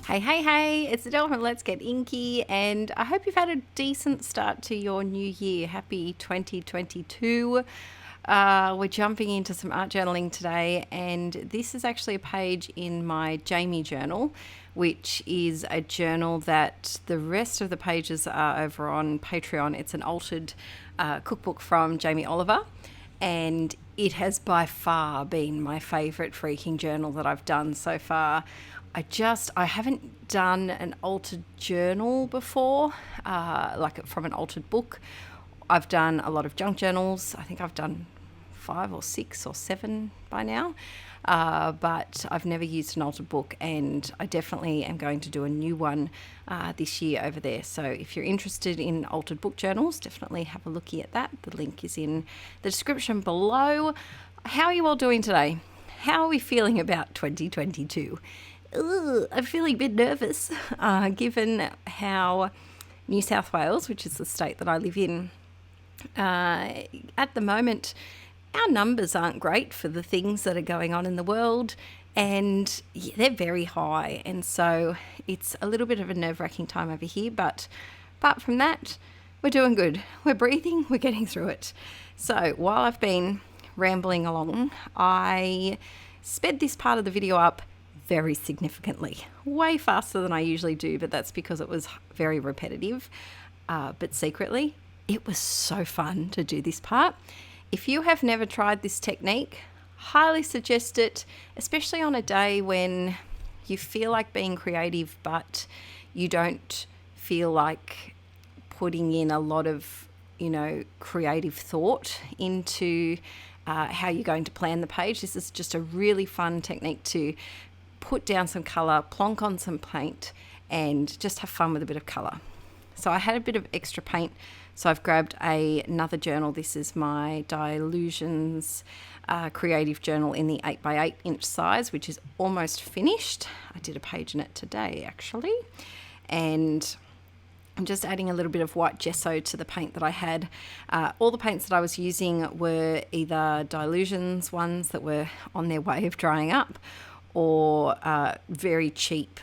Hey, it's Adele from Let's Get Inkie, and I hope you've had a decent start to your new year. Happy 2022. We're jumping into some art journaling today, and this is actually a page in my Jamie journal, which is a journal that the rest of the pages are over on Patreon. It's an altered cookbook from Jamie Oliver, and it has by far been my favourite freaking journal that I've done so far. I haven't done an altered journal before, like from an altered book. I've done a lot of junk journals. I think I've done 5 or 6 or 7 by now, but I've never used an altered book, and I definitely am going to do a new one this year over there. So if you're interested in altered book journals, definitely have a looky at that. The link is in the description below. How are you all doing today? How are we feeling about 2022? I'm feeling a bit nervous, given how New South Wales, which is the state that I live in, at the moment, our numbers aren't great for the things that are going on in the world, and they're very high. And so it's a little bit of a nerve-wracking time over here, but apart from that, we're doing good. We're breathing, we're getting through it. So while I've been rambling along, I sped this part of the video up very significantly, way faster than I usually do, but that's because it was very repetitive. But secretly, it was so fun to do this part. If you have never tried this technique, highly suggest it, especially on a day when you feel like being creative, but you don't feel like putting in a lot of, creative thought into how you're going to plan the page. This is just a really fun technique to put down some colour, plonk on some paint, and just have fun with a bit of colour. So I had a bit of extra paint, so I've grabbed another journal. This is my Dilutions creative journal in the 8x8 inch size, which is almost finished. I did a page in it today, actually. And I'm just adding a little bit of white gesso to the paint that I had. All the paints that I was using were either Dilutions ones that were on their way of drying up, or very cheap,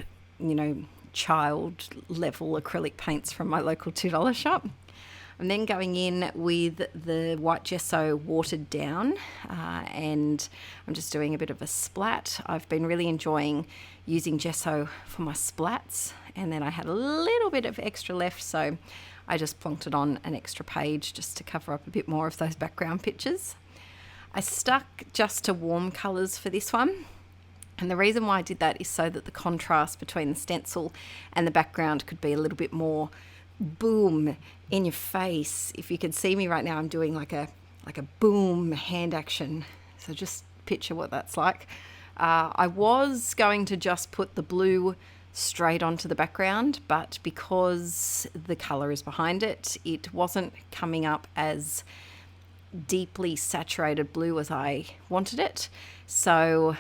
child level acrylic paints from my local $2 shop. I'm then going in with the white gesso watered down, and I'm just doing a bit of a splat. I've been really enjoying using gesso for my splats, and then I had a little bit of extra left, so I just plonked it on an extra page just to cover up a bit more of those background pictures. I stuck just to warm colours for this one. And the reason why I did that is so that the contrast between the stencil and the background could be a little bit more boom in your face. If you could see me right now, I'm doing like a boom hand action. So just picture what that's like. I was going to just put the blue straight onto the background, but because the colour is behind it, it wasn't coming up as deeply saturated blue as I wanted it. So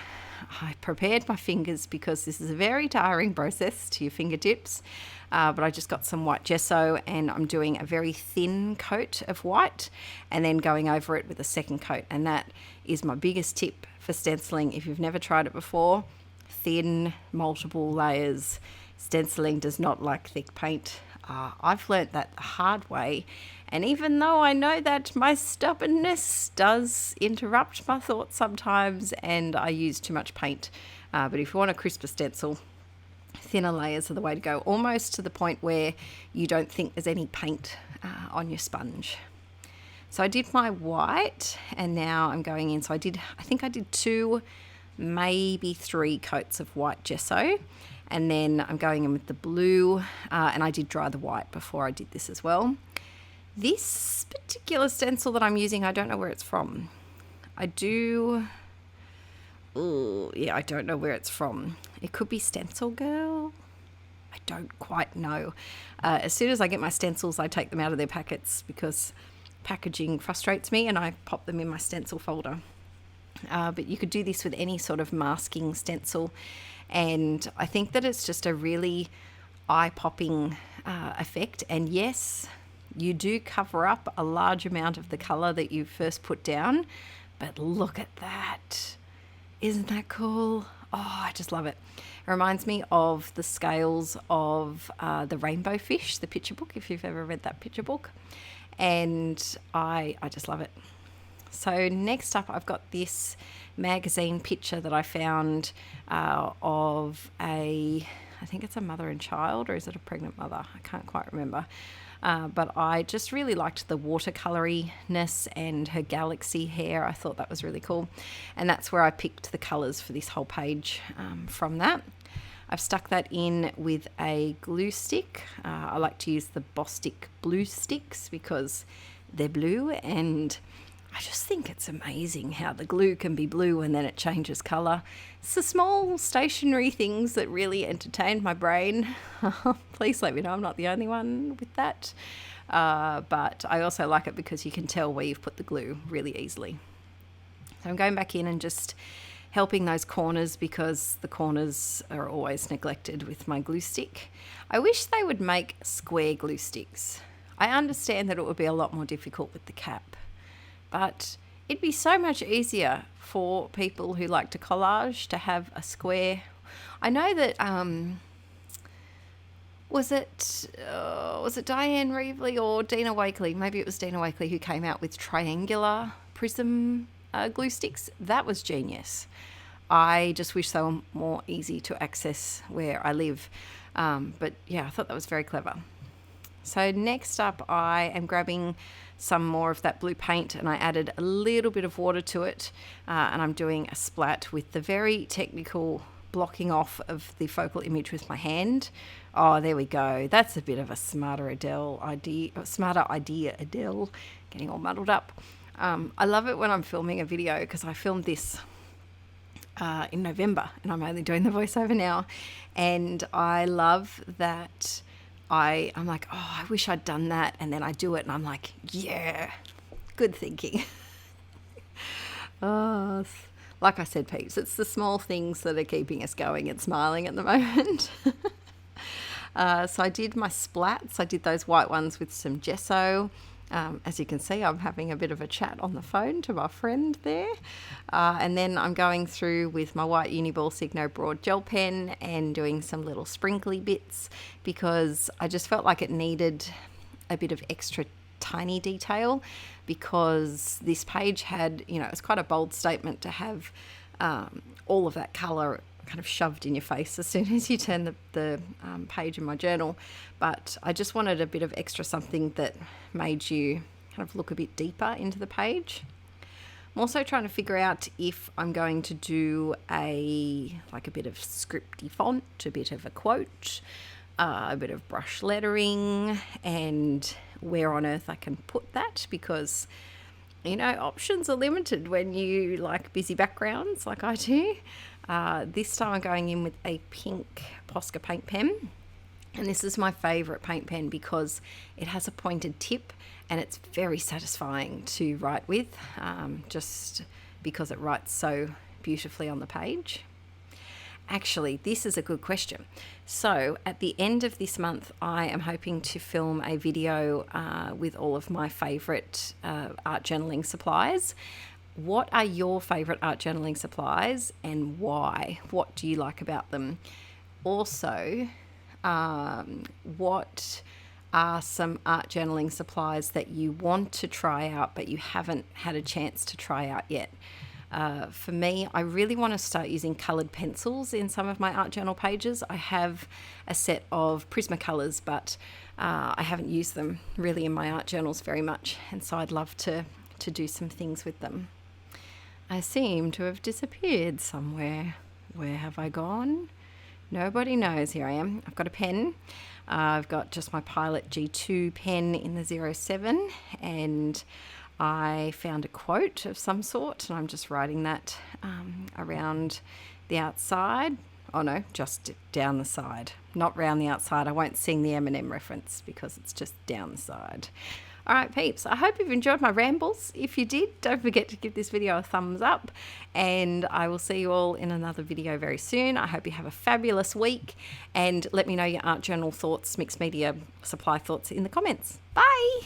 I prepared my fingers, because this is a very tiring process to your fingertips, but I just got some white gesso, and I'm doing a very thin coat of white and then going over it with a second coat. And that is my biggest tip for stenciling. If you've never tried it before, thin, multiple layers. Stenciling does not like thick paint. I've learnt that the hard way, and even though I know that my stubbornness does interrupt my thoughts sometimes and I use too much paint, but if you want a crisper stencil, thinner layers are the way to go, almost to the point where you don't think there's any paint on your sponge. So I did my white, and now I'm going in. So I think I did 2, maybe 3 coats of white gesso, and then I'm going in with the blue, and I did dry the white before I did this as well. This particular stencil that I'm using, I don't know where it's from. I don't know where it's from. It could be Stencil Girl. I don't quite know. As soon as I get my stencils, I take them out of their packets, because packaging frustrates me, and I pop them in my stencil folder. But you could do this with any sort of masking stencil, and I think that it's just a really eye-popping effect. And yes, you do cover up a large amount of the colour that you first put down, but look at that. Isn't that cool? Oh, I just love it. It reminds me of the scales of the Rainbow Fish, the picture book, if you've ever read that picture book. And I just love it. So next up, I've got this magazine picture that I found of I think it's a mother and child, or is it a pregnant mother? I can't quite remember. But I just really liked the watercoloriness and her galaxy hair. I thought that was really cool. And that's where I picked the colours for this whole page from that. I've stuck that in with a glue stick. I like to use the Bostik blue sticks because they're blue, and I just think it's amazing how the glue can be blue and then it changes colour. It's the small stationary things that really entertain my brain. Please let me know I'm not the only one with that. But I also like it because you can tell where you've put the glue really easily. So I'm going back in and just helping those corners because the corners are always neglected with my glue stick. I wish they would make square glue sticks. I understand that it would be a lot more difficult with the cap, but it'd be so much easier for people who like to collage to have a square. I know that, was it Diane Reevely or Dina Wakely? Maybe it was Dina Wakely who came out with triangular prism glue sticks. That was genius. I just wish they were more easy to access where I live. But yeah, I thought that was very clever. So next up, I am grabbing some more of that blue paint, and I added a little bit of water to it, and I'm doing a splat with the very technical blocking off of the focal image with my hand. Oh, there we go. That's a bit of a smarter idea, Adele. Getting all muddled up. I love it when I'm filming a video because I filmed this in November, and I'm only doing the voiceover now, and I love that. I'm like, oh, I wish I'd done that. And then I do it and I'm like, yeah, good thinking. Oh, like I said, peeps, it's the small things that are keeping us going and smiling at the moment. So I did my splats. I did those white ones with some gesso. As you can see, I'm having a bit of a chat on the phone to my friend there. And then I'm going through with my white Uniball Signo Broad gel pen and doing some little sprinkly bits because I just felt like it needed a bit of extra tiny detail because this page had, it's quite a bold statement to have all of that colour kind of shoved in your face as soon as you turn the page in my journal. But I just wanted a bit of extra something that made you kind of look a bit deeper into the page. I'm also trying to figure out if I'm going to do a bit of scripty font, a bit of a quote, a bit of brush lettering, and where on earth I can put that because options are limited when you like busy backgrounds like I do. This time I'm going in with a pink Posca paint pen, and this is my favourite paint pen because it has a pointed tip and it's very satisfying to write with, just because it writes so beautifully on the page. Actually, this is a good question. So at the end of this month, I am hoping to film a video with all of my favourite art journaling supplies. What are your favourite art journaling supplies and why? What do you like about them? Also, what are some art journaling supplies that you want to try out but you haven't had a chance to try out yet? For me, I really want to start using coloured pencils in some of my art journal pages. I have a set of Prismacolors, but I haven't used them really in my art journals very much, and so I'd love to do some things with them. I seem to have disappeared somewhere. Where have I gone? Nobody knows. Here I am. I've got a pen. I've got just my Pilot G2 pen in the 07, and I found a quote of some sort, and I'm just writing that around the outside. Oh no, just down the side, not round the outside. I won't sing the Eminem reference because it's just down the side. All right, peeps, I hope you've enjoyed my rambles. If you did, don't forget to give this video a thumbs up, and I will see you all in another video very soon. I hope you have a fabulous week, and let me know your art journal thoughts, mixed media supply thoughts in the comments. Bye!